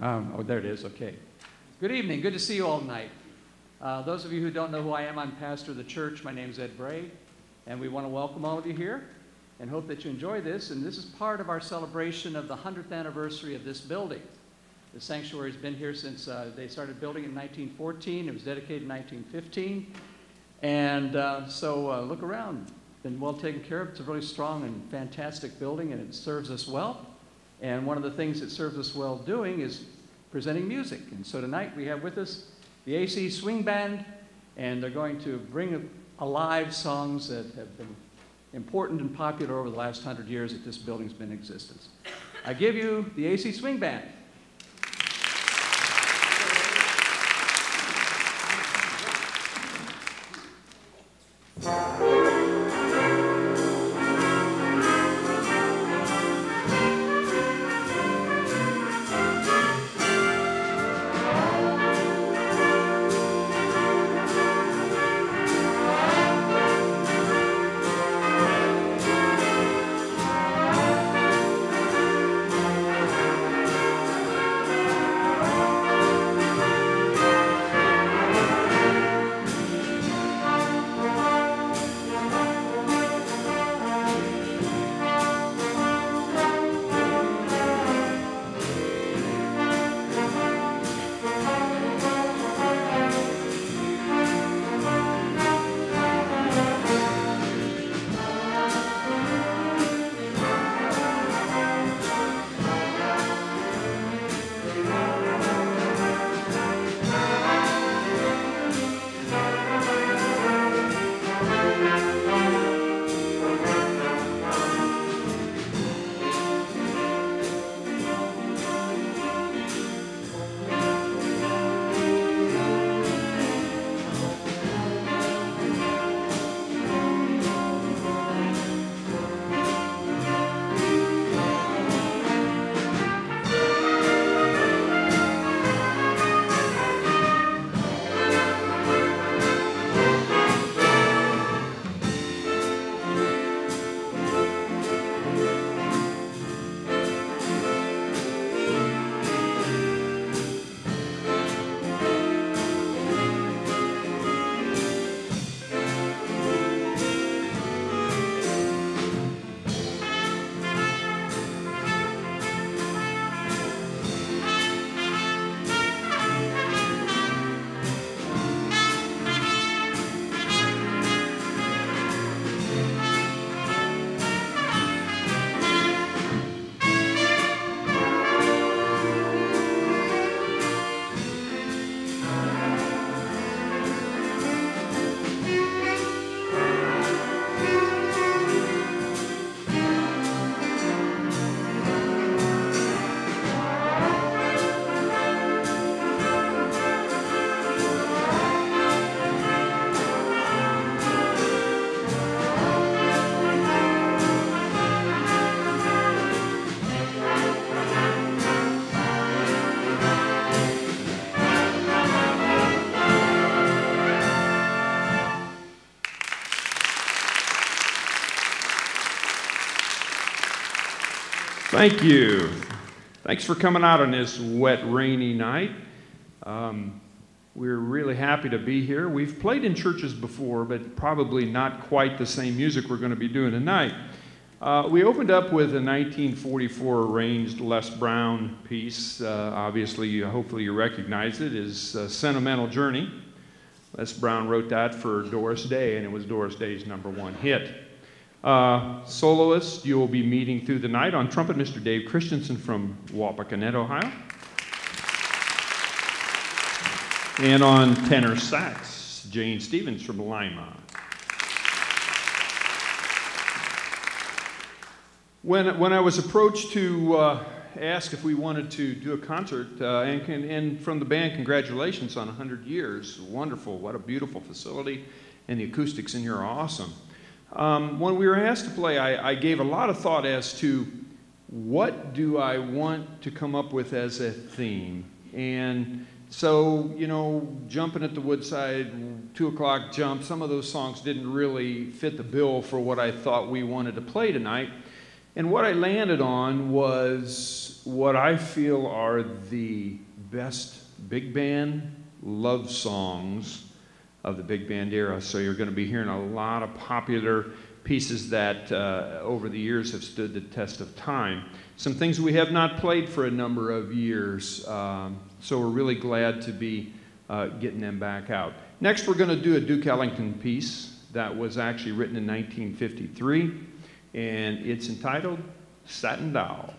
Oh, there it is. Okay. Good evening. Good to see you all tonight. Those of you who don't know who I am, I'm pastor of the church. My name's Ed Bray, and we want to welcome all of you here and hope that you enjoy this. And this is part of our celebration of the 100th anniversary of this building. The sanctuary has been here since they started building in 1914. It was dedicated in 1915. And so look around. Been well taken care of. It's a really strong and fantastic building, and it serves us well. And one of the things it serves us well doing is presenting music. And so tonight we have with us the AC Swing Band, and they're going to bring alive songs that have been important and popular over the last 100 years that this building's been in existence. I give you the AC Swing Band. Thank you. Thanks for coming out on this wet, rainy night. We're really happy to be here. We've played in churches before, but probably not quite the same music we're going to be doing tonight. We opened up with a 1944 arranged Les Brown piece. Obviously, hopefully you recognize it, is Sentimental Journey. Les Brown wrote that for Doris Day, and it was Doris Day's #1 hit. Soloist you will be meeting through the night on trumpet, Mr. Dave Christensen from Wapakoneta, Ohio. And on tenor sax, Jane Stevens from Lima. When I was approached to ask if we wanted to do a concert, and from the band, congratulations on 100 years. Wonderful. What a beautiful facility. And the acoustics in here are awesome. When we were asked to play, I gave a lot of thought as to what do I want to come up with as a theme. And so, you know, Jumping at the Woodside, 2 O'Clock Jump, some of those songs didn't really fit the bill for what I thought we wanted to play tonight. And what I landed on was what I feel are the best big band love songs of the big band era. So you're going to be hearing a lot of popular pieces that over the years have stood the test of time. Some things we have not played for a number of years, so we're really glad to be getting them back out. Next, we're going to do a Duke Ellington piece that was actually written in 1953, and it's entitled Satin Doll.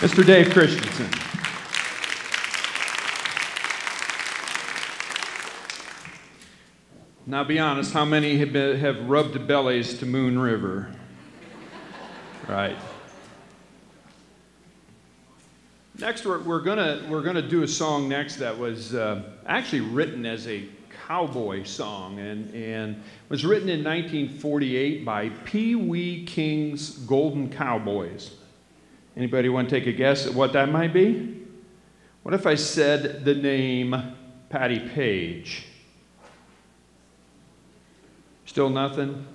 Mr. Dave Christensen. Now be honest, how many have rubbed bellies to Moon River? Right. Next, we're gonna do a song next that was actually written as a cowboy song and was written in 1948 by Pee Wee King's Golden Cowboys. Anybody want to take a guess at what that might be? What if I said the name Patty Page? Still nothing?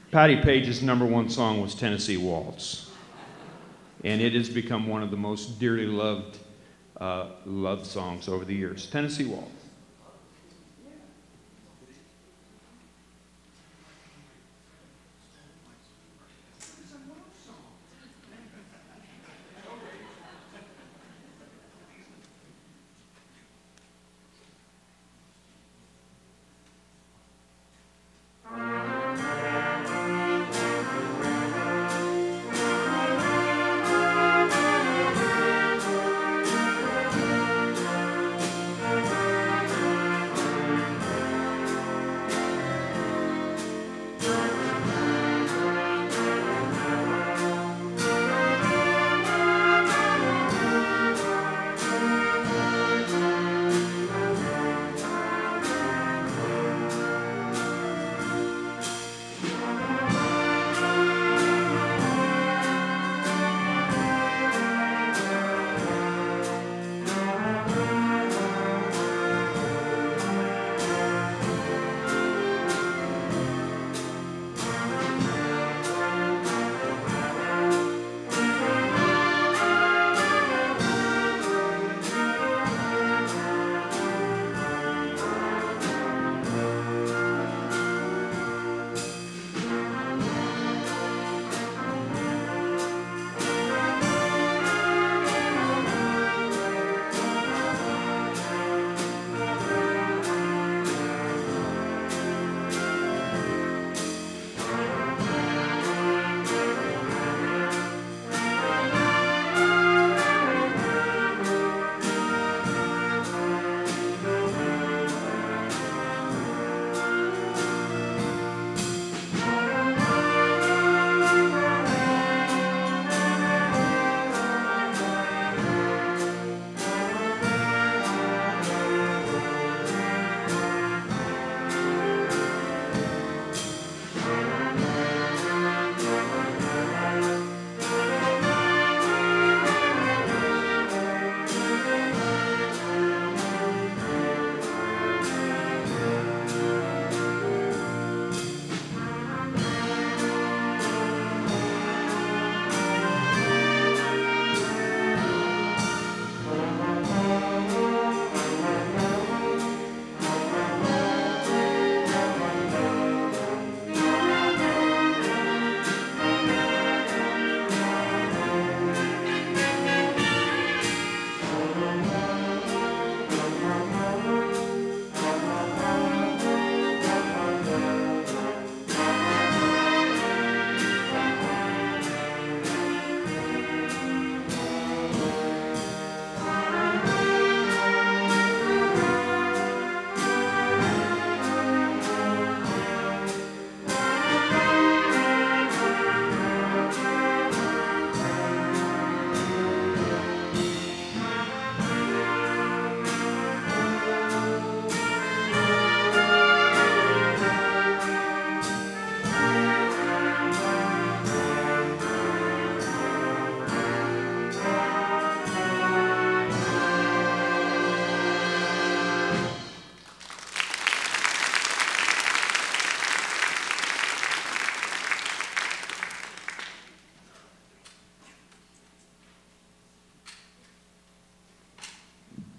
Patty Page's #1 song was Tennessee Waltz. And it has become one of the most dearly loved love songs over the years. Tennessee Waltz.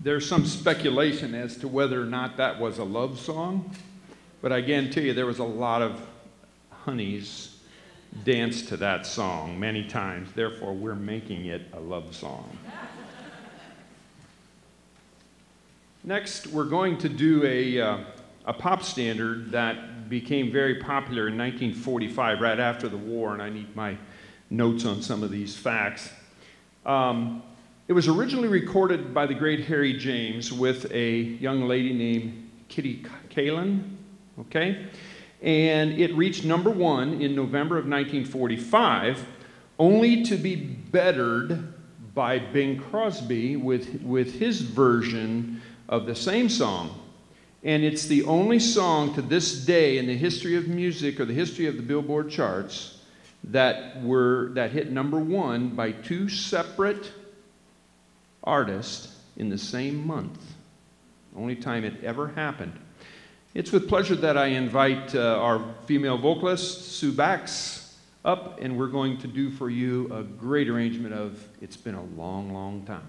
There's some speculation as to whether or not that was a love song, but I guarantee you there was a lot of honeys dance to that song many times. Therefore, we're making it a love song. Next, we're going to do a pop standard that became very popular in 1945, right after the war, and I need my notes on some of these facts. It was originally recorded by the great Harry James with a young lady named Kitty Kalin, okay? And it reached #1 in November of 1945, only to be bettered by Bing Crosby with his version of the same song. And it's the only song to this day in the history of music or the history of the Billboard charts that hit #1 by 2 separate artists in the same month. Only time it ever happened. It's with pleasure that I invite our female vocalist, Sue Bax, up, and we're going to do for you a great arrangement of It's Been a Long, Long Time.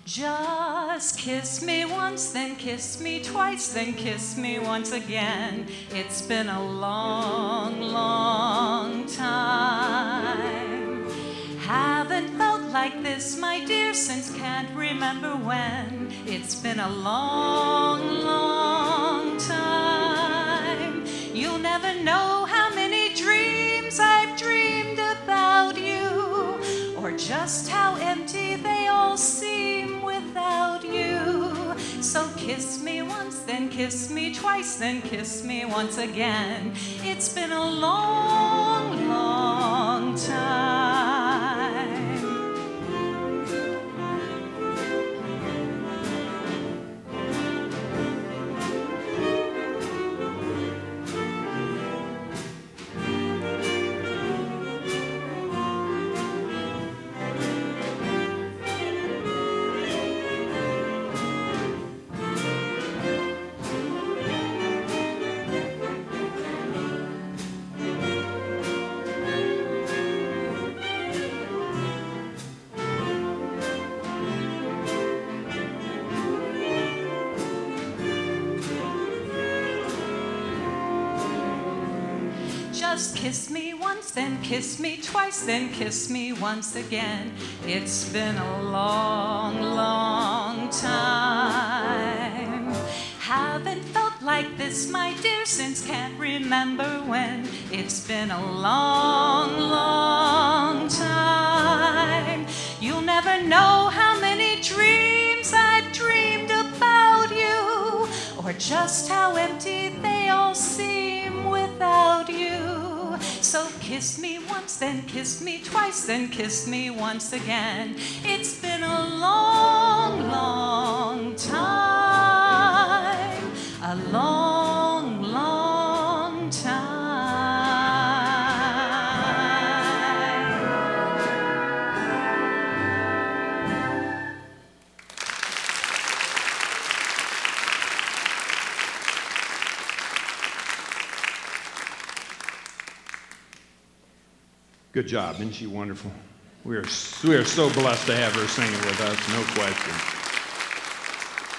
Just kiss me once, then kiss me twice, then kiss me once again. It's been a long, long time. Haven't felt like this, my dear, since can't remember when. It's been a long, long time. You'll never know how many dreams I've dreamed about you, or just how empty they all seem without you. So kiss me once, then kiss me twice, then kiss me once again. It's been a long, long time. Just kiss me once, then kiss me twice, then kiss me once again. It's been a long, long time. Haven't felt like this, my dear, since can't remember when. It's been a long, long time. You'll never know how many dreams I've dreamed about you, or just how empty they all seem without you. So kiss me once, then kiss me twice, then kiss me once again. It's been a long, long time, a long, long time. Good job, isn't she wonderful? We are so blessed to have her singing with us, no question.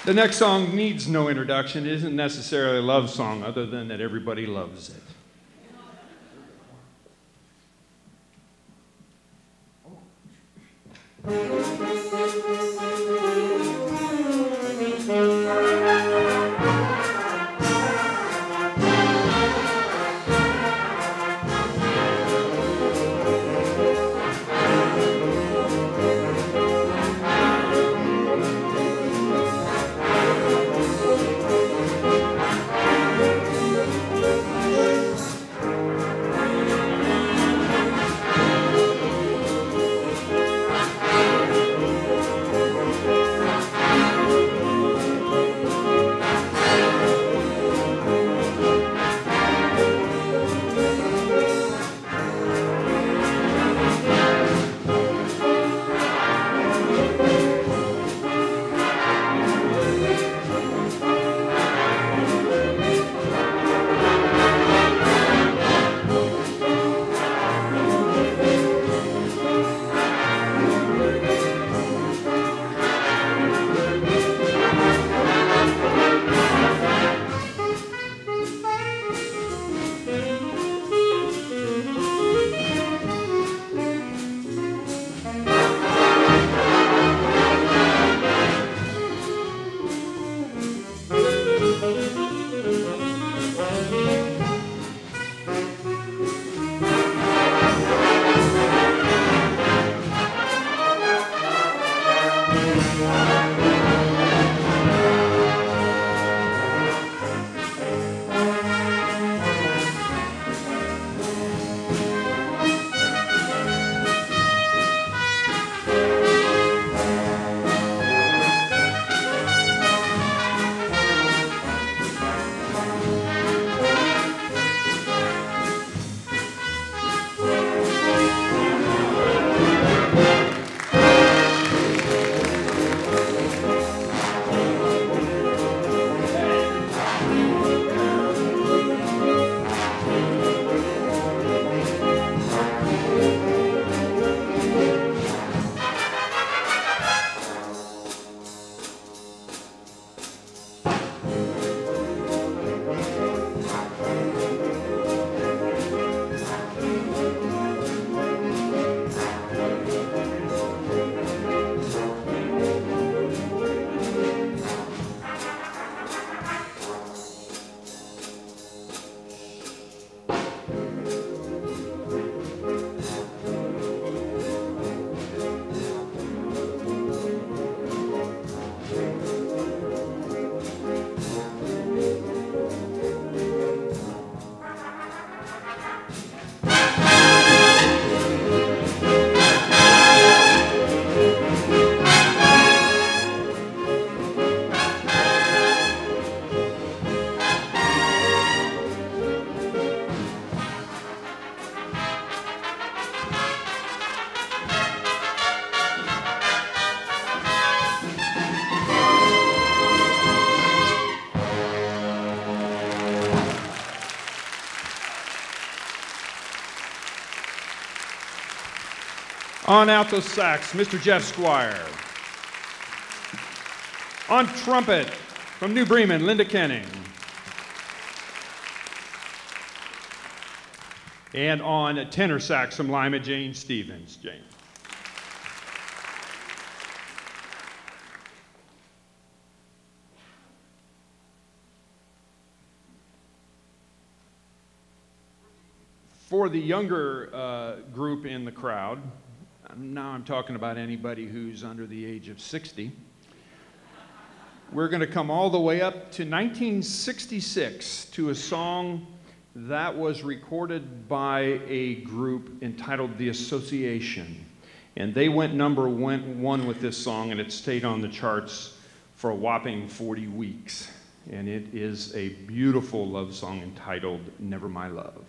The next song needs no introduction. It isn't necessarily a love song, other than that everybody loves it. On alto sax, Mr. Jeff Squire. On trumpet, from New Bremen, Linda Kenning. And on tenor sax from Lima, Jane Stevens. Jane. For the younger group in the crowd, now I'm talking about anybody who's under the age of 60, we're going to come all the way up to 1966 to a song that was recorded by a group entitled The Association. And they went number one with this song, and it stayed on the charts for a whopping 40 weeks. And it is a beautiful love song entitled Never My Love.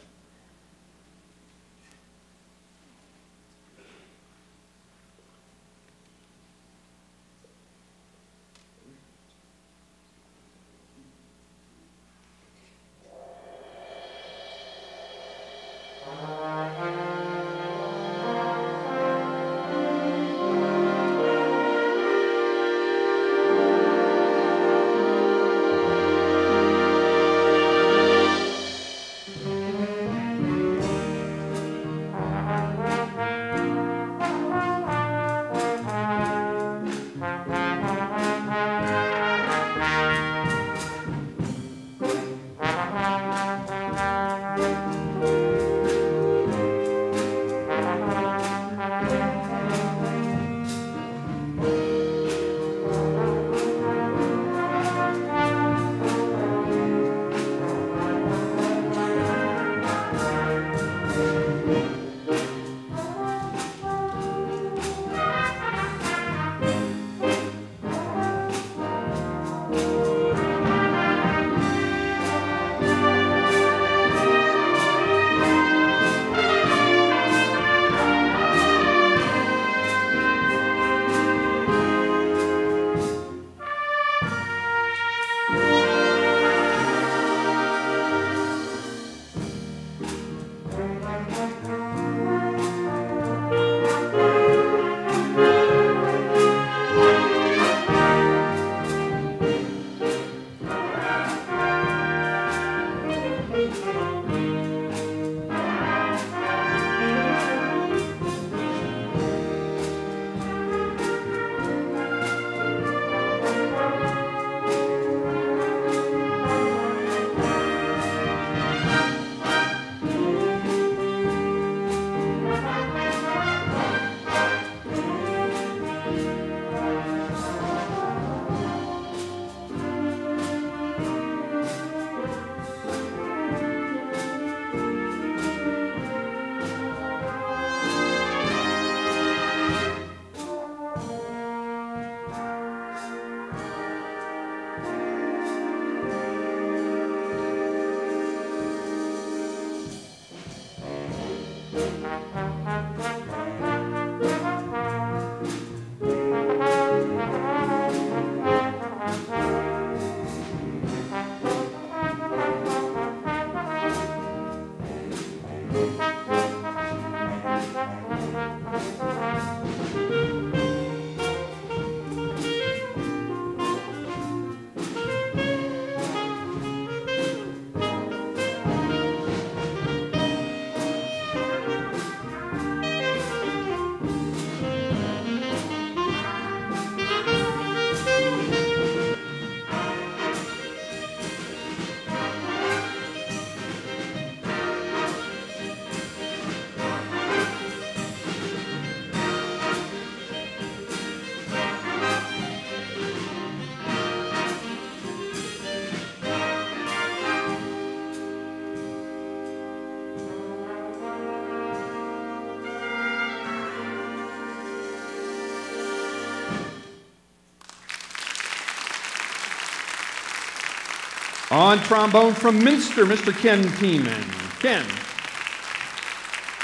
On trombone from Minster, Mr. Ken Keenan. Ken.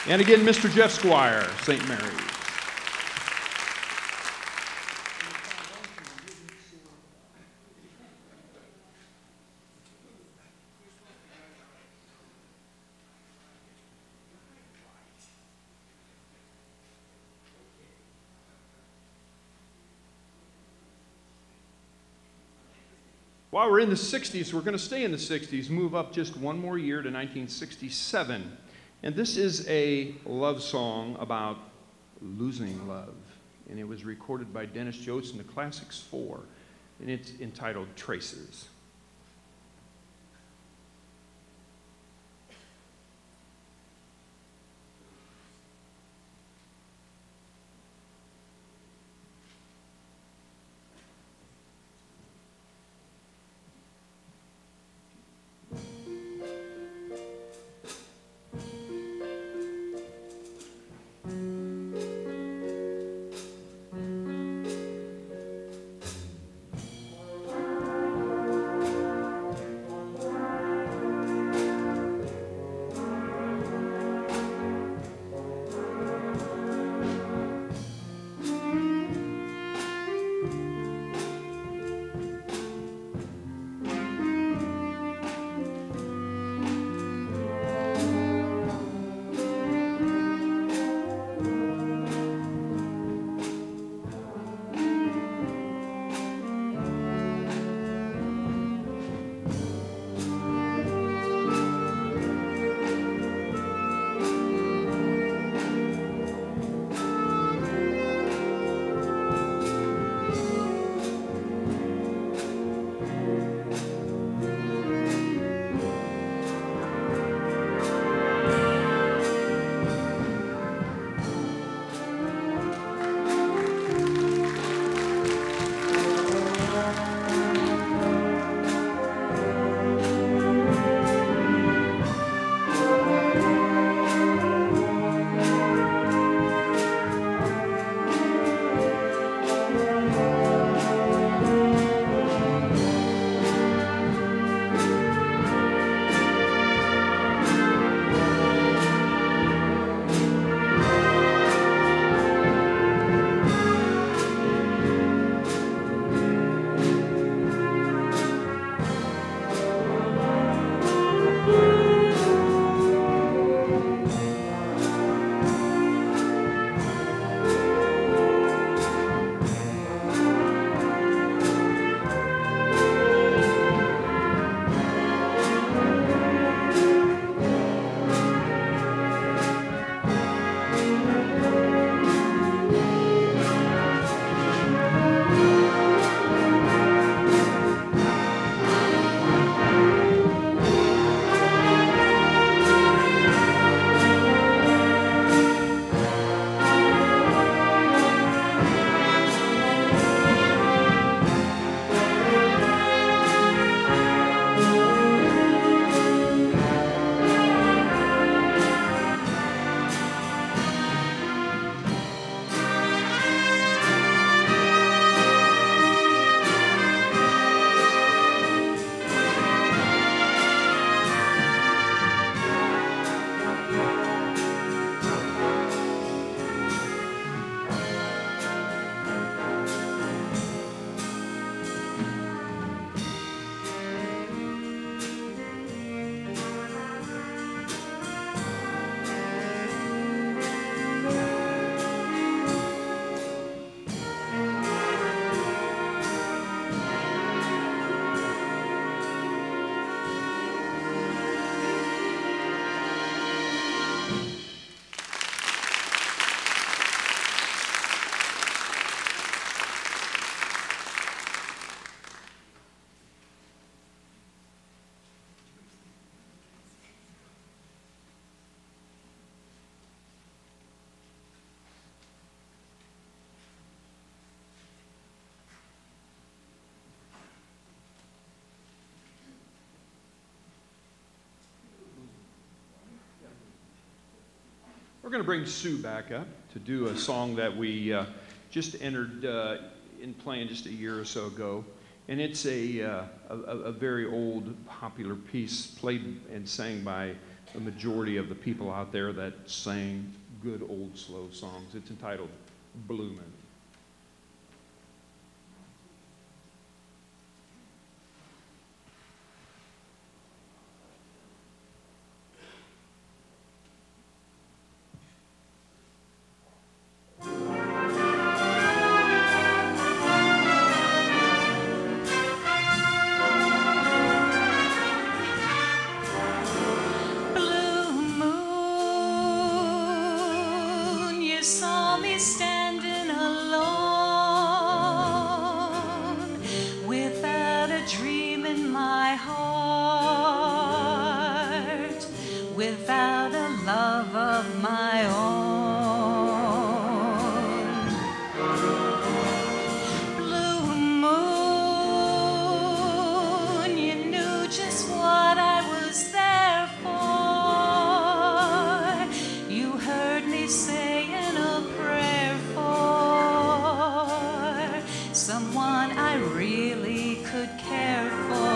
And again, Mr. Jeff Squire, St. Mary's. While we're in the 60s, we're going to stay in the 60s, move up just one more year to 1967. And this is a love song about losing love. And it was recorded by Dennis Jost and the Classics 4. And it's entitled Traces. We're going to bring Sue back up to do a song that we just entered in playing just a year or so ago. And it's a very old popular piece played and sang by the majority of the people out there that sang good old slow songs. It's entitled Bloomin'. without a love of my own. Blue moon, you knew just what I was there for. You heard me saying a prayer for someone I really could care for.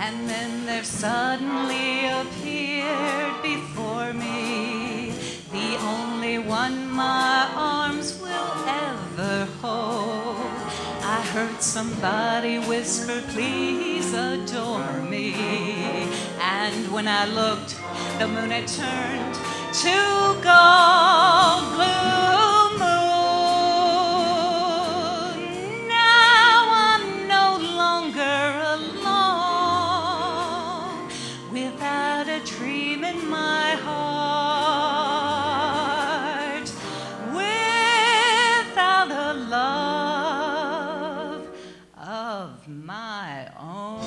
And then there suddenly appeared before me the only one my arms will ever hold. I heard somebody whisper, please adore me. And when I looked, the moon had turned to gold. Blue moon, now I'm no longer alone, without a dream in my heart, without a love of my own.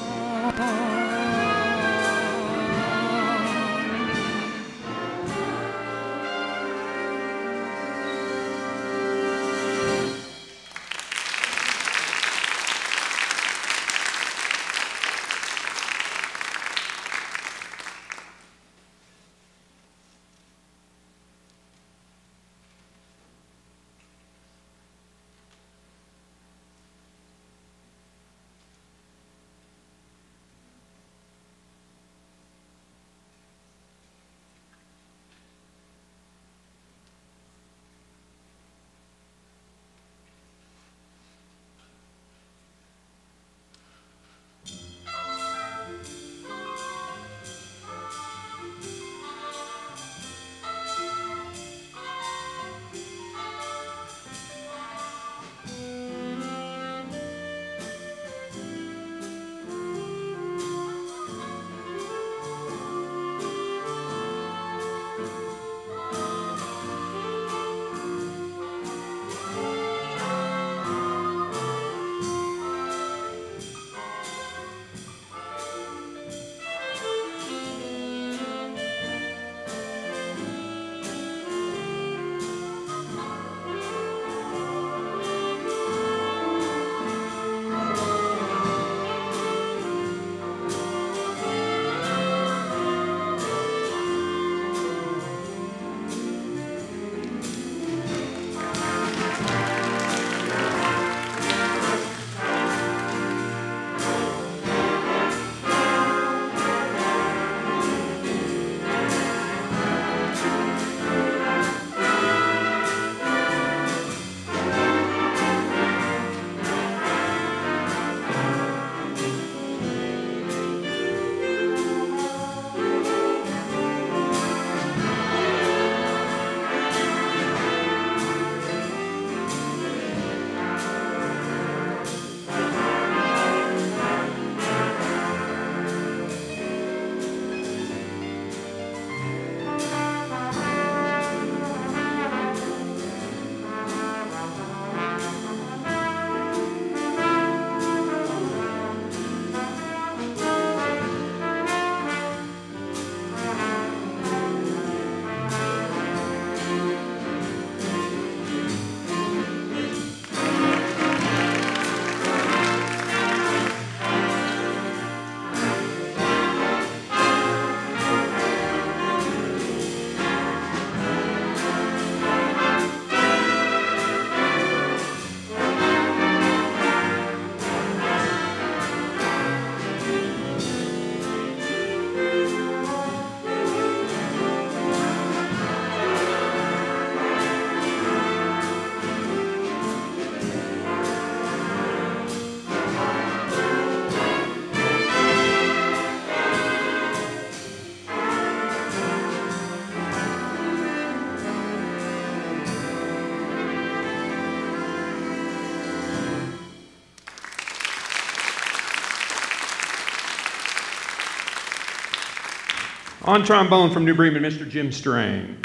On trombone from New Bremen, Mr. Jim Strain.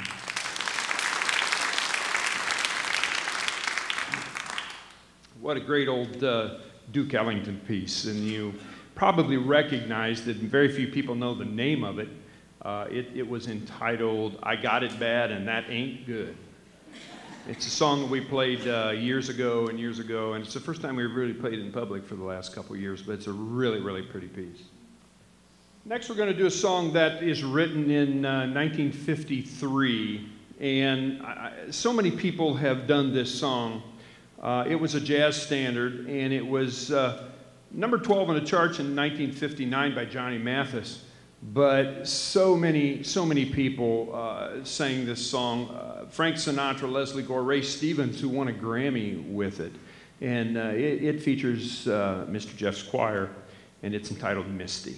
What a great old Duke Ellington piece. And you probably recognized it, and very few people know the name of it. It was entitled, "I Got It Bad and That Ain't Good." It's a song that we played years ago, and it's the first time we've really played it in public for the last couple of years, but it's a really, really pretty piece. Next, we're going to do a song that is written in 1953, and so many people have done this song. It was a jazz standard, and it was number 12 on the charts in 1959 by Johnny Mathis. But so many people sang this song. Frank Sinatra, Leslie Gore, Ray Stevens, who won a Grammy with it. And it features Mr. Jeff Squire, and it's entitled "Misty."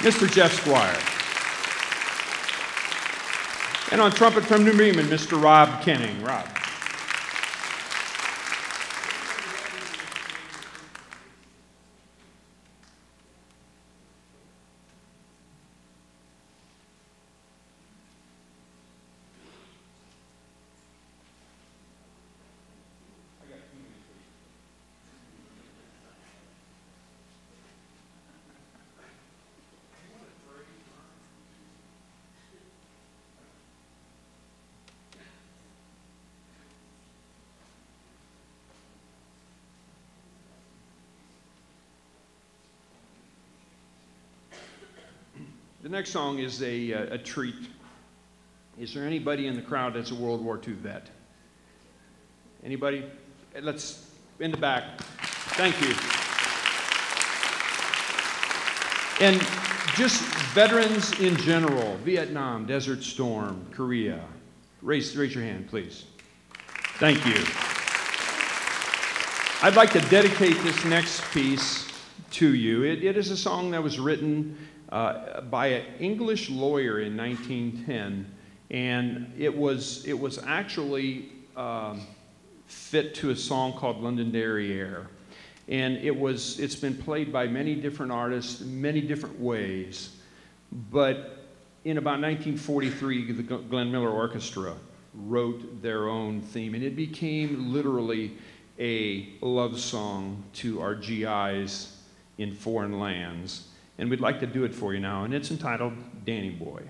Mr. Jeff Squire. And on trumpet from New Bremen, Mr. Rob Kenning. Rob. The next song is a treat. Is there anybody in the crowd that's a World War II vet? Anybody? Let's, in the back. Thank you. And just veterans in general, Vietnam, Desert Storm, Korea. Raise your hand, please. Thank you. I'd like to dedicate this next piece to you. It is a song that was written by an English lawyer in 1910, and it was actually fit to a song called Londonderry Air. And it's been played by many different artists, many different ways. But in about 1943, the Glenn Miller Orchestra wrote their own theme, and it became literally a love song to our GIs in foreign lands. And we'd like to do it for you now, and it's entitled Danny Boy.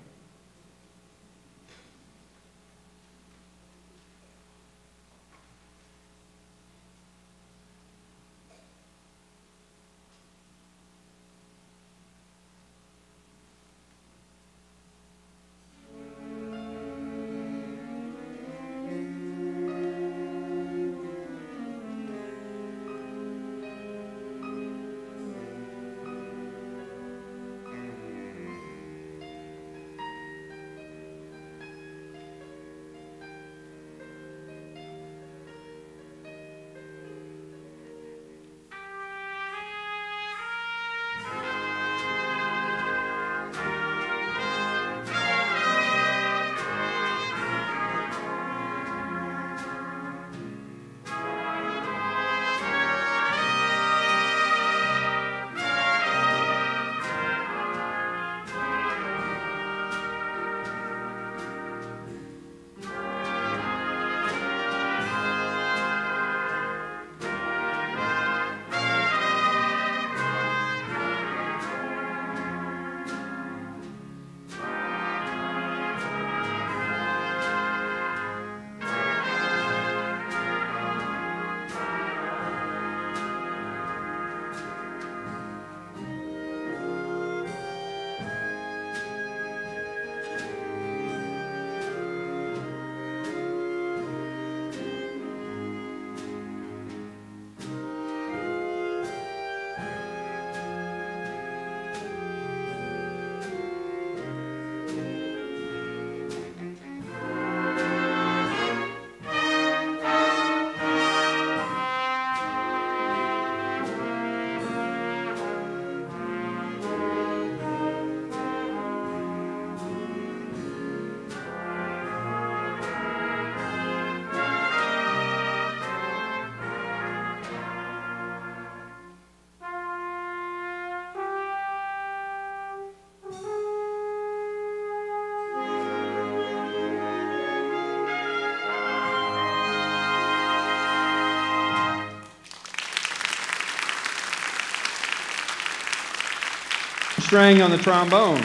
Strang on the trombone,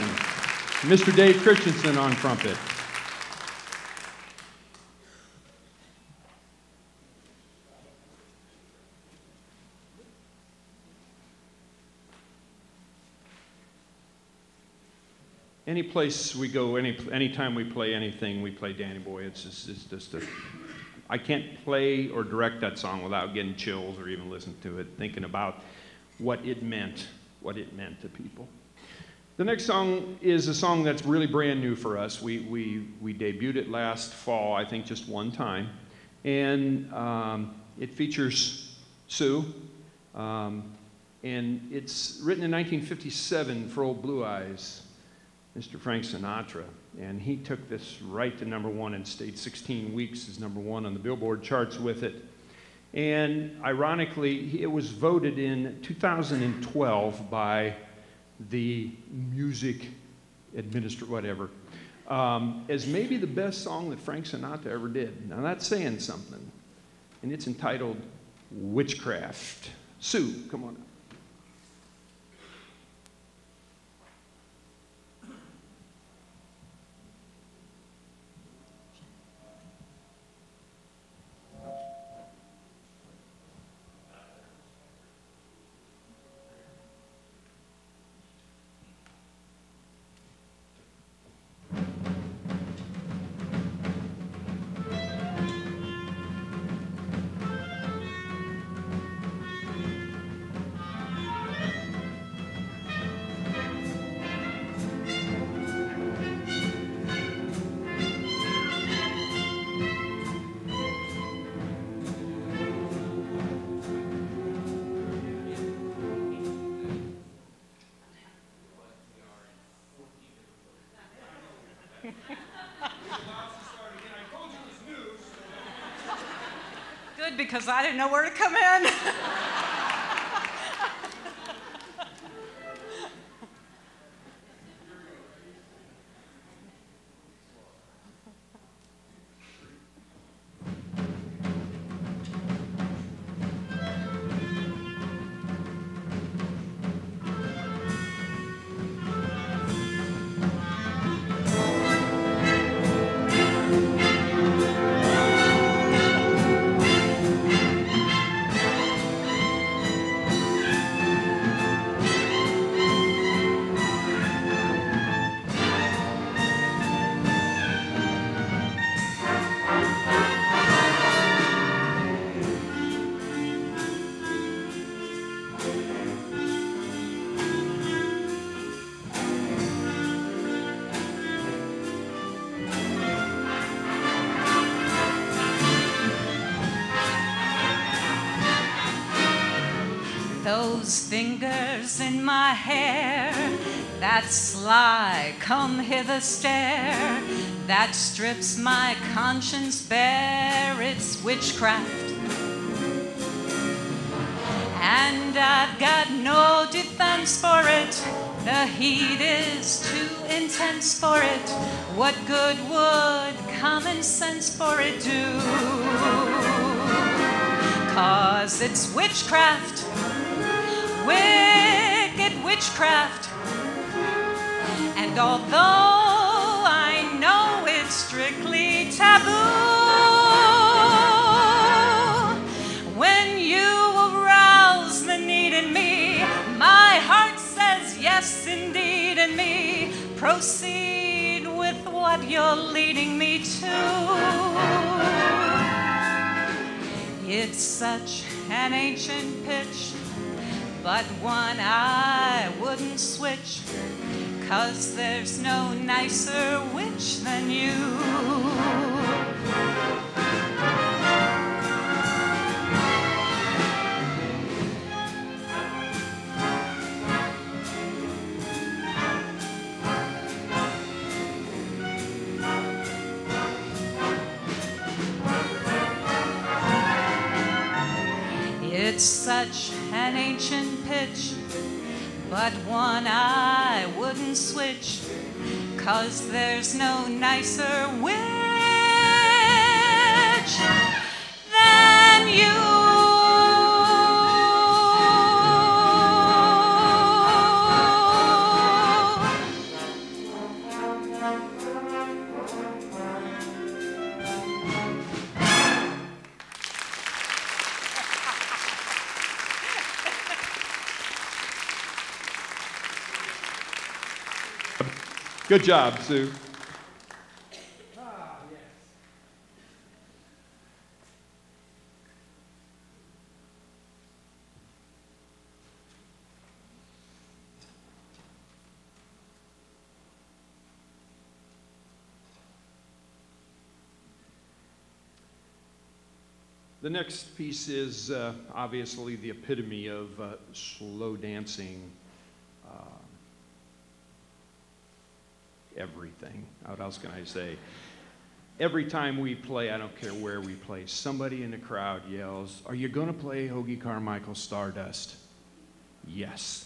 Mr. Dave Christensen on trumpet. Any place we go, anytime we play anything, we play Danny Boy. It's just I can't play or direct that song without getting chills or even listening to it, thinking about what it meant to people. The next song is a song that's really brand new for us. We debuted it last fall, I think just one time. And it features Sue. And it's written in 1957 for Old Blue Eyes, Mr. Frank Sinatra. And he took this right to #1 and stayed 16 weeks as #1 on the Billboard charts with it. And ironically, it was voted in 2012 by the music whatever, as maybe the best song that Frank Sinatra ever did. Now that's saying something. And it's entitled Witchcraft. Sue, come on up. good because I didn't know where to come in. Those fingers in my hair, that sly come hither stare, that strips my conscience bare, it's witchcraft. And I've got no defense for it, the heat is too intense for it. What good would common sense for it do? 'Cause it's witchcraft, wicked witchcraft. And although I know it's strictly taboo, when you arouse the need in me, my heart says yes indeed in me. Proceed with what you're leading me to. It's such an ancient pitch, but one I wouldn't switch, 'cause there's no nicer witch than you. It's such an ancient pitch, but one I wouldn't switch, 'cause there's no nicer witch than you. Good job, Sue. The next piece is obviously the epitome of slow dancing. Everything. What else can I say? Every time we play, I don't care where we play, somebody in the crowd yells, "Are you going to play Hoagie Carmichael's Stardust?" Yes.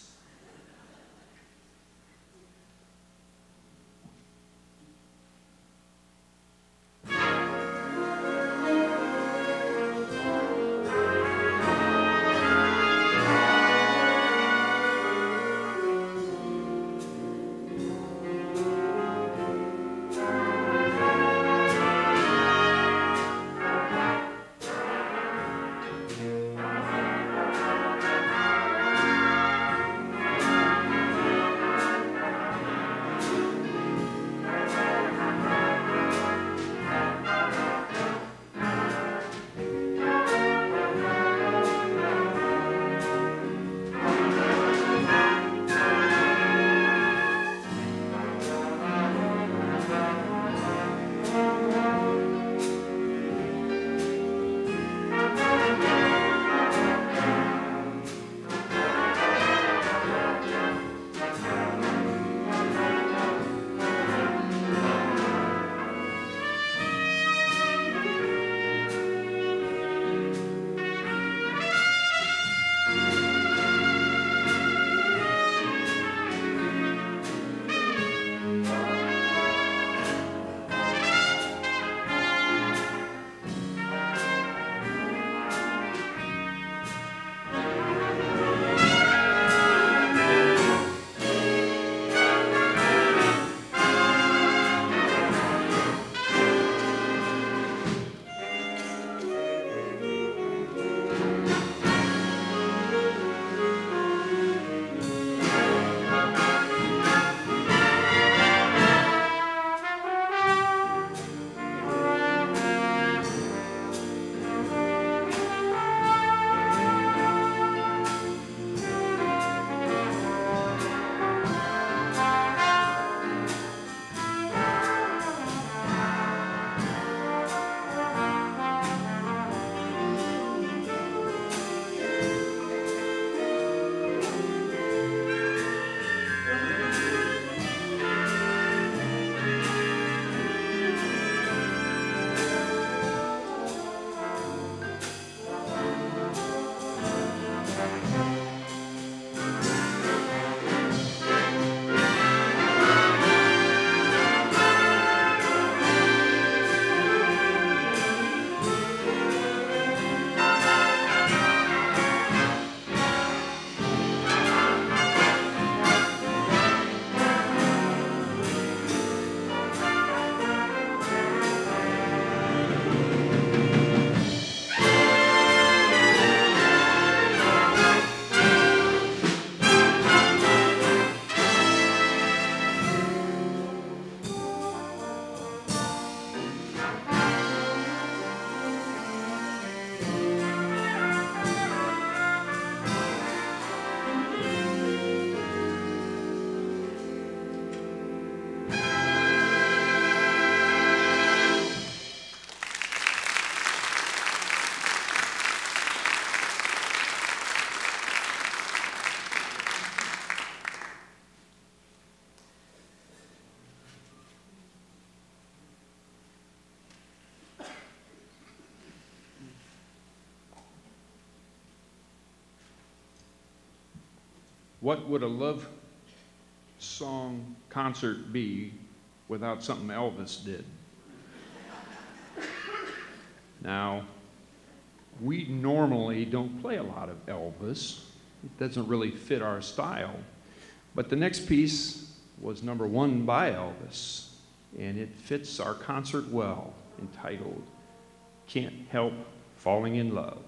what would a love song concert be without something Elvis did? Now, we normally don't play a lot of Elvis. It doesn't really fit our style. But the next piece was #1 by Elvis, and it fits our concert well, entitled Can't Help Falling in Love.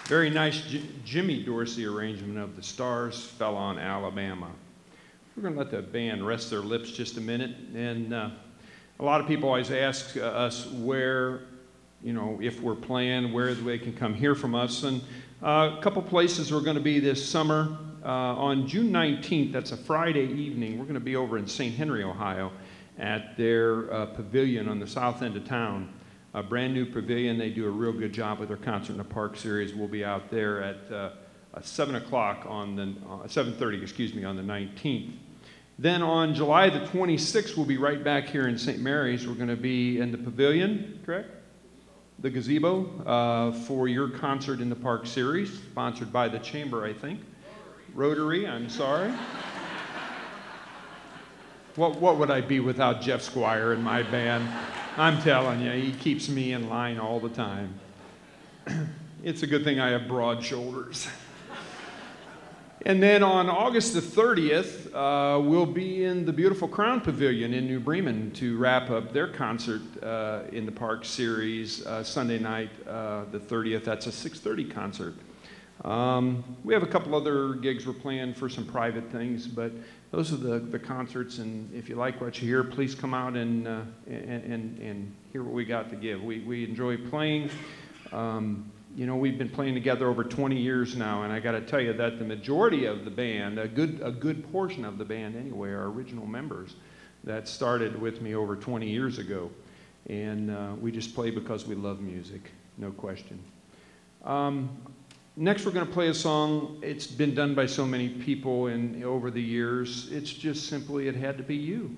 Very nice Jimmy Dorsey arrangement of The Stars Fell on Alabama. We're going to let the band rest their lips just a minute. And a lot of people always ask us where, if we're playing, where they can come hear from us. And a couple places we're going to be this summer. On June 19th, that's a Friday evening, we're going to be over in St. Henry, Ohio, at their pavilion on the south end of town. A brand new pavilion. They do a real good job with their Concert in the Park series. We'll be out there at 7 o'clock on the 7:30, excuse me, on the 19th. Then on July the 26th, we'll be right back here in St. Mary's. We're going to be in the pavilion, correct? The gazebo for your Concert in the Park series, sponsored by the Chamber, I think. Rotary, I'm sorry. What would I be without Jeff Squire in my band? I'm telling you, he keeps me in line all the time. It's a good thing I have broad shoulders. And then on August the 30th, we'll be in the beautiful Crown Pavilion in New Bremen to wrap up their Concert in the Park series Sunday night, the 30th. That's a 6:30 concert. We have a couple other gigs we're playing for some private things, but those are the concerts, and if you like what you hear, please come out and hear what we got to give. We enjoy playing. We've been playing together over 20 years now, and I got to tell you that the majority of the band, a good portion of the band anyway, are original members that started with me over 20 years ago, and we just play because we love music, no question. Next, we're going to play a song. It's been done by so many people over the years. It's just simply, It Had to Be You.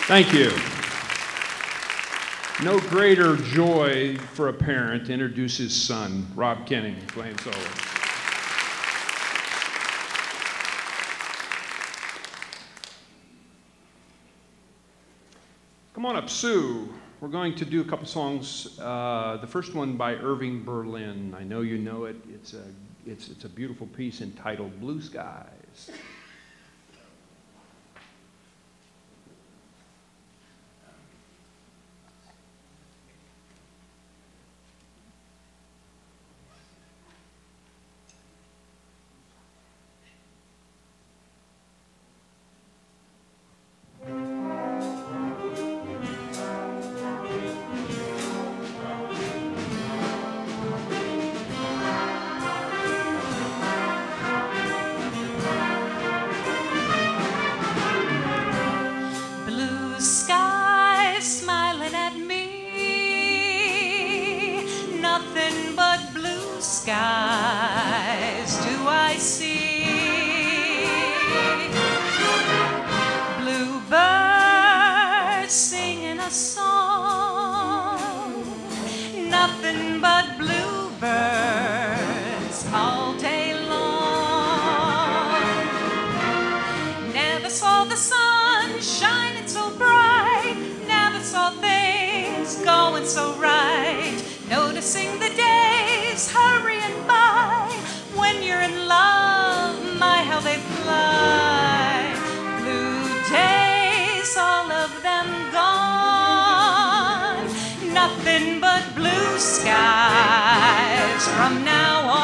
Thank you. No greater joy for a parent to introduce his son, Rob Kenning, playing solo. Come on up, Sue. We're going to do a couple songs. The first one by Irving Berlin. I know you know it. It's a beautiful piece entitled Blue Skies. Skies do I see, bluebirds singing a song, nothing but bluebirds all day long. Never saw the sun shining so bright, never saw things going so right, noticing the days hurrying by. When you're in love, my how they fly. Blue days, all of them gone, nothing but blue skies from now on.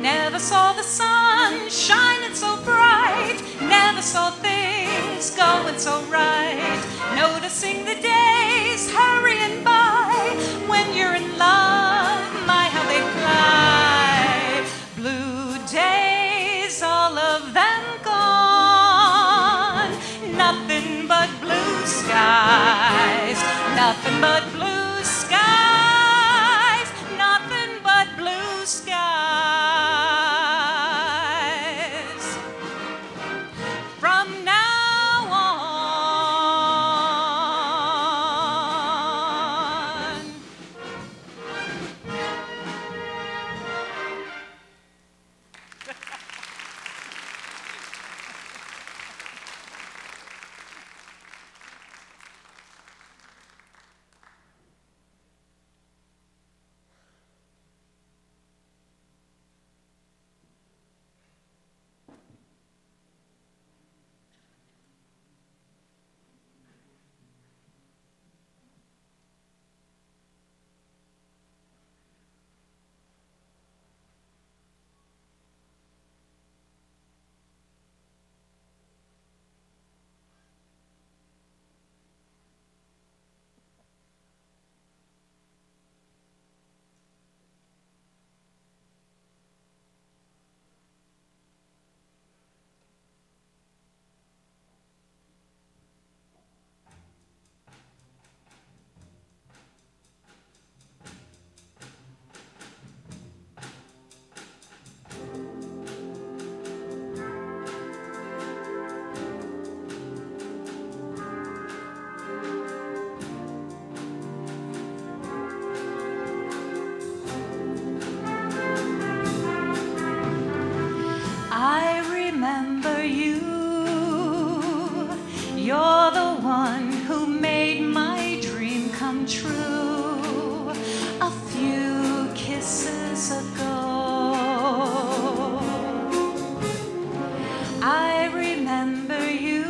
Never saw the sun shining so bright, never saw things going so right, noticing the days hurrying by. When you're in love, my how they fly. Blue days, all of them gone, nothing but blue skies, nothing but blue skies, nothing but blue skies. You're the one who made my dream come true a few kisses ago. I remember you.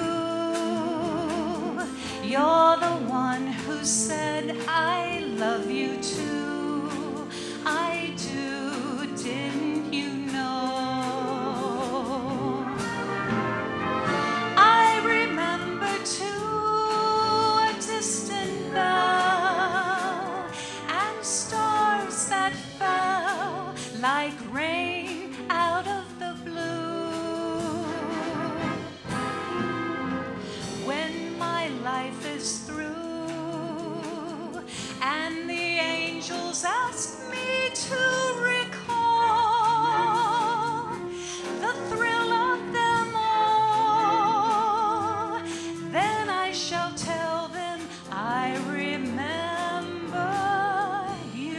You're the one who said I love you too. I do, didn't you know? I remember too angels ask me to recall the thrill of them all, then I shall tell them I remember you.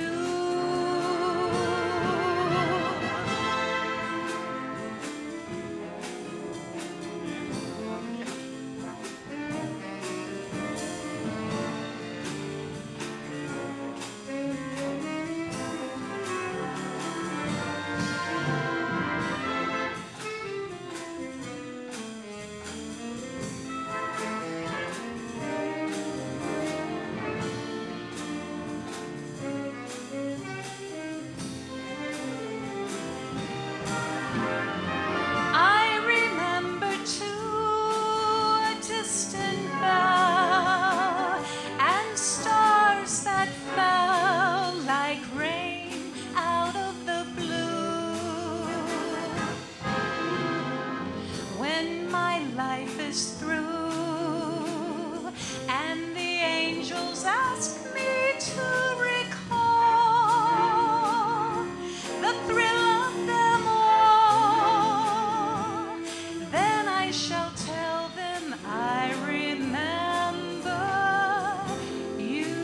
I remember too a distant bell and stars that fell like rain out of the blue. When my life is through and the angels ask me to recall the thrill of them all, then I shall tell them I remember you.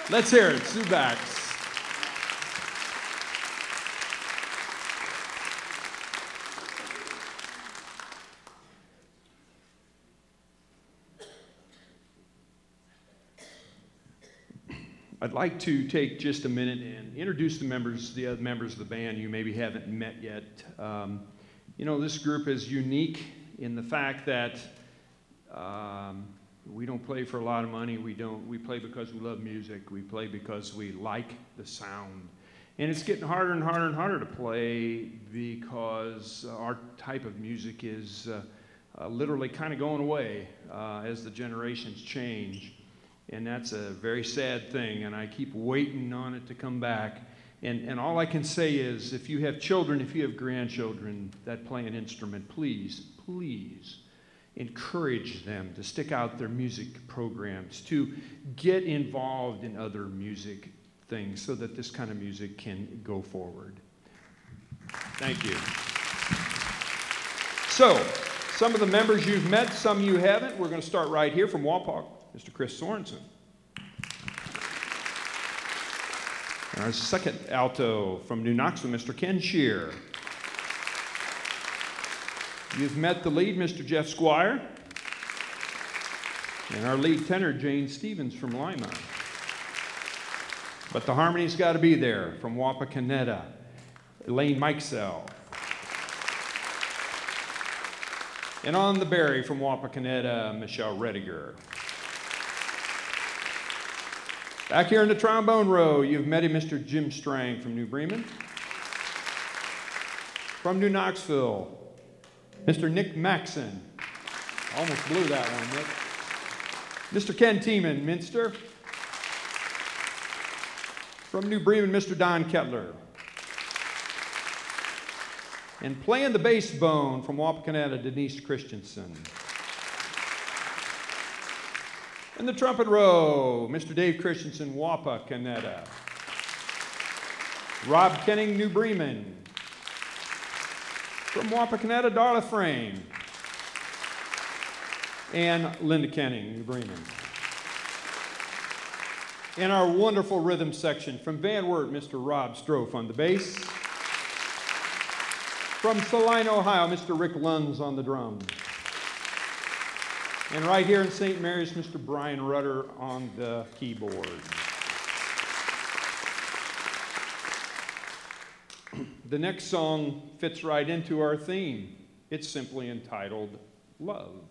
Let's hear it, Sue Bax. I'd like to take just a minute and introduce the other members of the band you maybe haven't met yet. You know, this group is unique in the fact that we don't play for a lot of money. We play because we love music. We play because we like the sound. And it's getting harder and harder and harder to play because our type of music is literally kind of going away as the generations change. And that's a very sad thing, and I keep waiting on it to come back. And all I can say is, if you have children, if you have grandchildren that play an instrument, please, please encourage them to stick out their music programs, to get involved in other music things so that this kind of music can go forward. Thank you. So, some of the members you've met, some you haven't. We're going to start right here from Wapak, Mr. Chris Sorensen. Our second alto from New Knoxville, Mr. Ken Shear. You've met the lead, Mr. Jeff Squire, and our lead tenor, Jane Stevens from Lima. But the harmony's got to be there from Wapakoneta, Elaine Mikesell. And on the Barry from Wapakoneta, Michelle Rediger. Back here in the trombone row, you've met him, Mr. Jim Strang from New Bremen. From New Knoxville, Mr. Nick Maxon. Almost blew that one, Nick. Mr. Ken Tiemann, Minster. From New Bremen, Mr. Don Kettler. And playing the bass bone from Wapakoneta, Denise Christensen. In the trumpet row, Mr. Dave Christensen, Wapakoneta. Rob Kenning, New Bremen. From Wapakoneta, Darla Frame. And Linda Kenning, New Bremen. In our wonderful rhythm section, from Van Wert, Mr. Rob Strofe on the bass. From Saline, Ohio, Mr. Rick Lunds on the drums. And right here in St. Mary's, Mr. Brian Rudder on the keyboard. The next song fits right into our theme. It's simply entitled Love.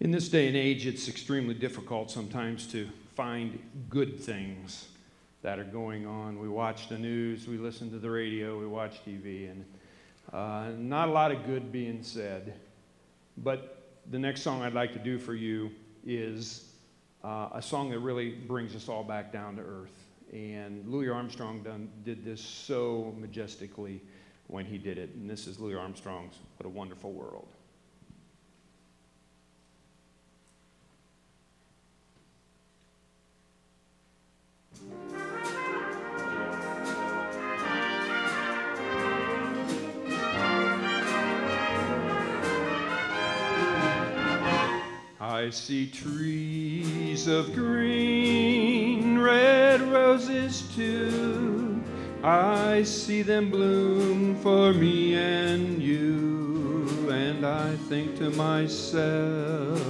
In this day and age, it's extremely difficult sometimes to find good things that are going on. We watch the news, we listen to the radio, we watch TV, and not a lot of good being said. But the next song I'd like to do for you is a song that really brings us all back down to earth. And Louis Armstrong did this so majestically when he did it. And this is Louis Armstrong's What a Wonderful World. I see trees of green, red roses too. I see them bloom for me and you, and I think to myself,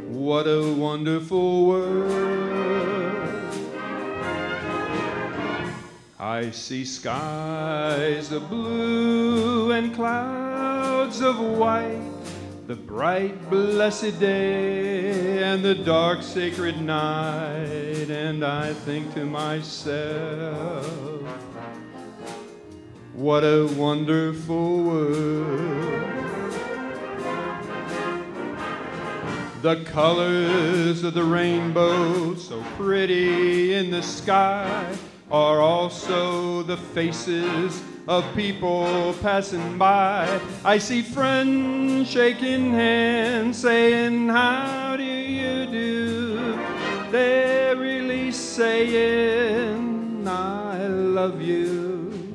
what a wonderful world. I see skies of blue and clouds of white, the bright, blessed day and the dark, sacred night, and I think to myself, what a wonderful world. The colors of the rainbow, so pretty in the sky, are also the faces of people passing by. I see friends shaking hands, saying, how do you do? They're really saying, I love you.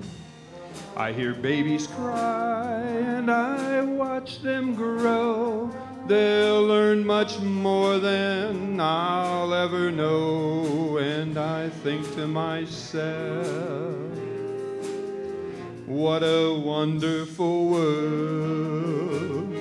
I hear babies cry, and I watch them grow. They'll learn much more than I'll ever know, and I think to myself, what a wonderful world.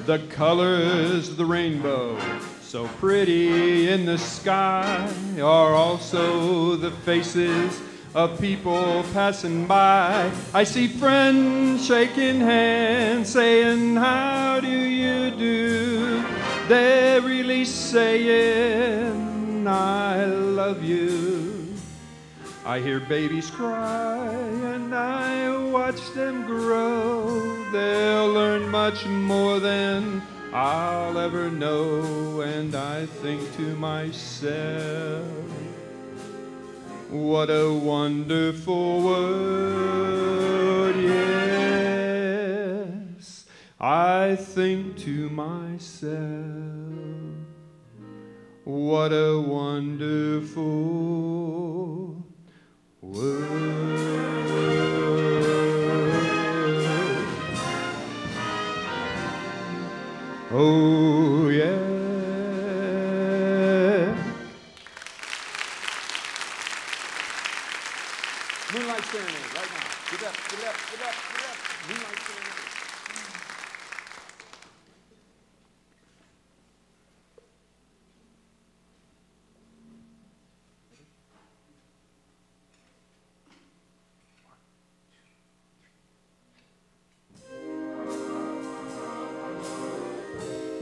The colors of the rainbow, so pretty in the sky, are also the faces of people passing by. I see friends shaking hands, saying, how do you do? They're really saying, I love you. I hear babies cry, and I watch them grow. They'll learn much more than I'll ever know, and I think to myself, what a wonderful world. Yes, I think to myself, what a wonderful world. Oh, yeah. Moonlight Serenade, right now. Get up, get up, get up, get up. Moonlight Serenade.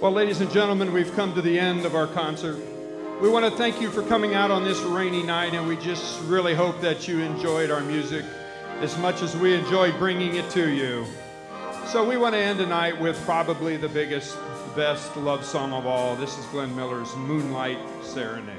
Well, ladies and gentlemen, we've come to the end of our concert. We want to thank you for coming out on this rainy night, and we just really hope that you enjoyed our music as much as we enjoyed bringing it to you. So we want to end tonight with probably the biggest, best love song of all. This is Glenn Miller's Moonlight Serenade.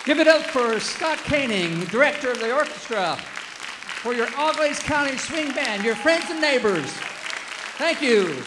Give it up for Scott Koenig, director of the orchestra, for your Auglaize County Swing Band, your friends and neighbors. Thank you.